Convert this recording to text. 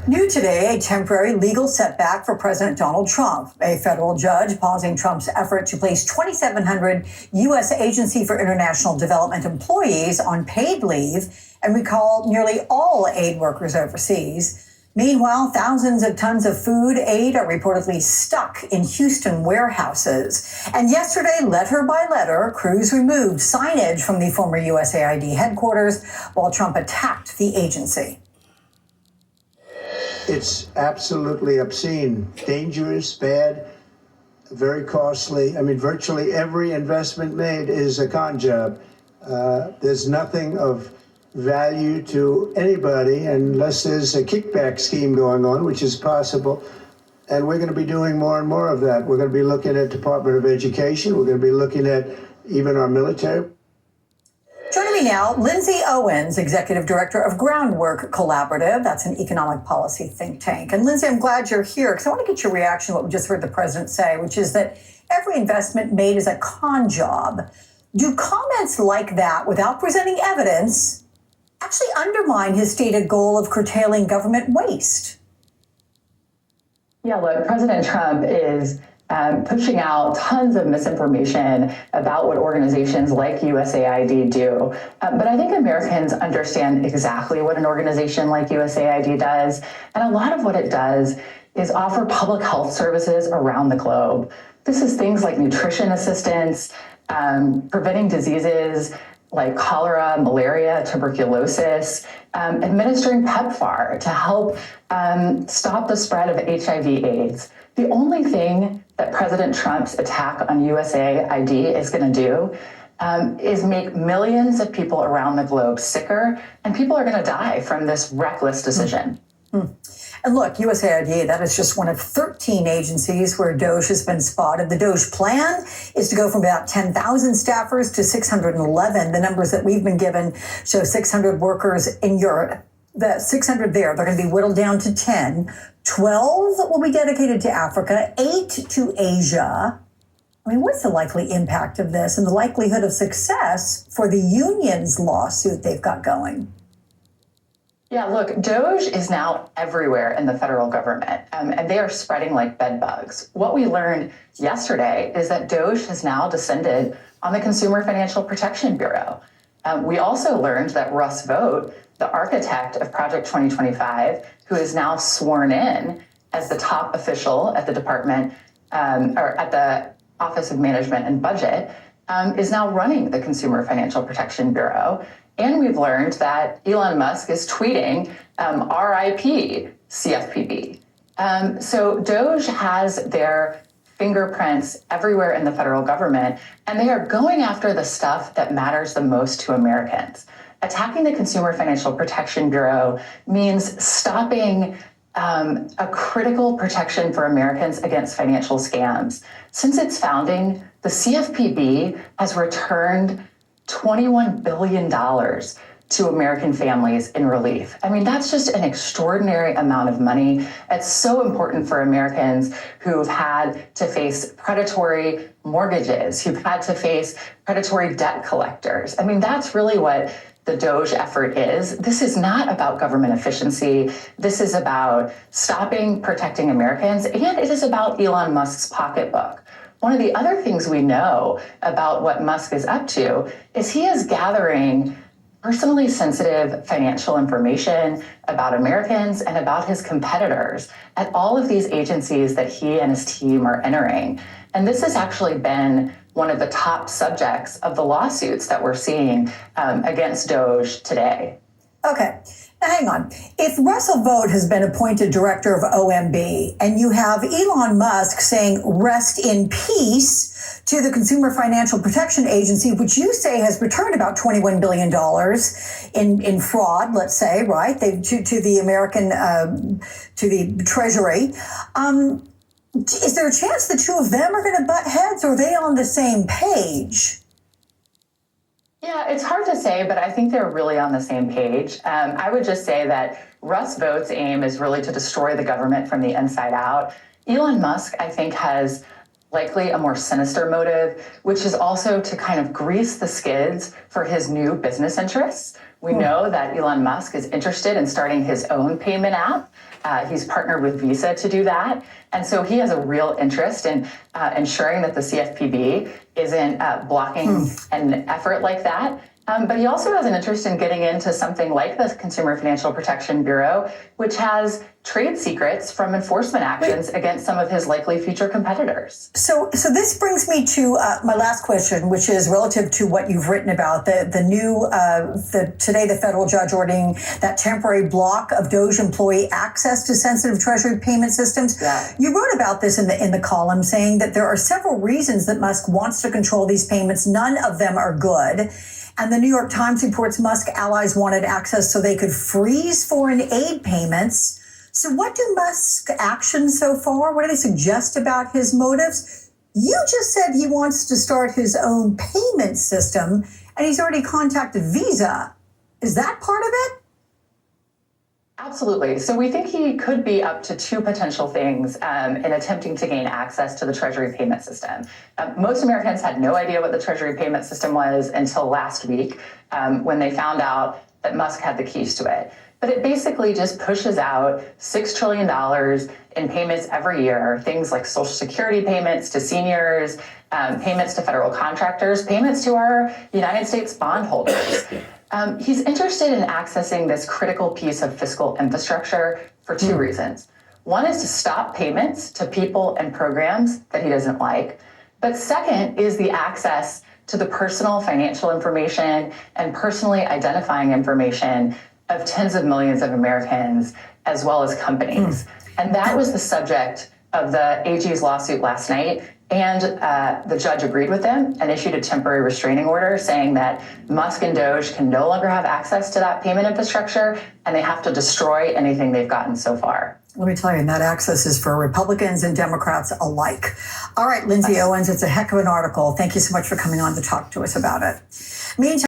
New today, a temporary legal setback for President Donald Trump. A federal judge pausing Trump's effort to place 2,700 U.S. Agency for International Development employees on paid leave and recall nearly all aid workers overseas. Meanwhile, thousands of tons of food aid are reportedly stuck in Houston warehouses. And yesterday, letter by letter, crews removed signage from the former USAID headquarters while Trump attacked the agency. It's absolutely obscene, dangerous, bad, very costly. I mean, virtually every investment made is a con job. There's nothing of value to anybody unless there's a kickback scheme going on, which is possible. And we're going to be doing more and more of that. We're going to be looking at Department of Education. We're going to be looking at even our military. Joining me now, Lindsay Owens, Executive Director of Groundwork Collaborative. That's an economic policy think tank. And Lindsay, I'm glad you're here because I want to get your reaction to what we just heard the president say, which is that every investment made is a con job. Do comments like that, without presenting evidence, actually undermine his stated goal of curtailing government waste? Yeah, look, President Trump is pushing out tons of misinformation about what organizations like USAID do. But I think Americans understand exactly what an organization like USAID does. And a lot of what it does is offer public health services around the globe. This is things like nutrition assistance, preventing diseases like cholera, malaria, tuberculosis, administering PEPFAR to help stop the spread of HIV/AIDS. The only thing that President Trump's attack on USAID is going to do is make millions of people around the globe sicker, and people are going to die from this reckless decision. And look, USAID, that is just one of 13 agencies where DOGE has been spotted. The DOGE plan is to go from about 10,000 staffers to 611. The numbers that we've been given show 600 workers in Europe. The 600 there, they're going to be whittled down to 10. 12 will be dedicated to Africa, 8 to Asia. I mean, what's the likely impact of this and the likelihood of success for the union's lawsuit they've got going? Yeah, look, DOGE is now everywhere in the federal government, and they are spreading like bed bugs. What we learned yesterday is that DOGE has now descended on the Consumer Financial Protection Bureau. We also learned that Russ Vought, the architect of Project 2025, who is now sworn in as the top official at the department or at the Office of Management and Budget, is now running the Consumer Financial Protection Bureau. And we've learned that Elon Musk is tweeting RIP CFPB. So DOGE has their fingerprints everywhere in the federal government, and they are going after the stuff that matters the most to Americans. Attacking the Consumer Financial Protection Bureau means stopping a critical protection for Americans against financial scams. Since its founding, the CFPB has returned $21 billion to American families in relief. I mean, that's just an extraordinary amount of money. It's so important for Americans who've had to face predatory mortgages, who've had to face predatory debt collectors. I mean, that's really what the DOGE effort is. This is not about government efficiency. This is about stopping protecting Americans, and it is about Elon Musk's pocketbook. One of the other things we know about what Musk is up to is he is gathering personally sensitive financial information about Americans and about his competitors at all of these agencies that he and his team are entering. And this has actually been one of the top subjects of the lawsuits that we're seeing against DOGE today. Okay. Now, hang on. If Russell Vought has been appointed director of OMB and you have Elon Musk saying rest in peace to the Consumer Financial Protection Agency, which you say has returned about $21 billion in fraud, let's say, right, to the American, to the Treasury, is there a chance the two of them are going to butt heads, or are they on the same page? Yeah, it's hard to say, but I think they're really on the same page. I would just say that Russ Vought's aim is really to destroy the government from the inside out. Elon Musk, I think, has likely a more sinister motive, which is also to kind of grease the skids for his new business interests. We know that Elon Musk is interested in starting his own payment app He's partnered with Visa to do that. And so he has a real interest in ensuring that the CFPB isn't blocking an effort like that. But he also has an interest in getting into something like the Consumer Financial Protection Bureau, which has trade secrets from enforcement actions against some of his likely future competitors. So this brings me to my last question, which is relative to what you've written about today the federal judge ordering that temporary block of DOJ employee access to sensitive Treasury payment systems. Yeah. You wrote about this in the column, saying that there are several reasons that Musk wants to control these payments. None of them are good. And the New York Times reports Musk allies wanted access so they could freeze foreign aid payments. So what do Musk's actions so far? What do they suggest about his motives? You just said he wants to start his own payment system, and he's already contacted Visa. Is that part of it? Absolutely. So we think he could be up to two potential things in attempting to gain access to the Treasury payment system. Most Americans had no idea what the Treasury payment system was until last week when they found out that Musk had the keys to it. But it basically just pushes out $6 trillion in payments every year, things like Social Security payments to seniors, payments to federal contractors, payments to our United States bondholders. He's interested in accessing this critical piece of fiscal infrastructure for two reasons. One is to stop payments to people and programs that he doesn't like. But second is the access to the personal financial information and personally identifying information of tens of millions of Americans, as well as companies. And that was the subject of the AG's lawsuit last night. And the judge agreed with them and issued a temporary restraining order saying that Musk and DOJ can no longer have access to that payment infrastructure, and they have to destroy anything they've gotten so far. Let me tell you, and that access is for Republicans and Democrats alike. All right, Lindsay Owens, it's a heck of an article. Thank you so much for coming on to talk to us about it. Meantime,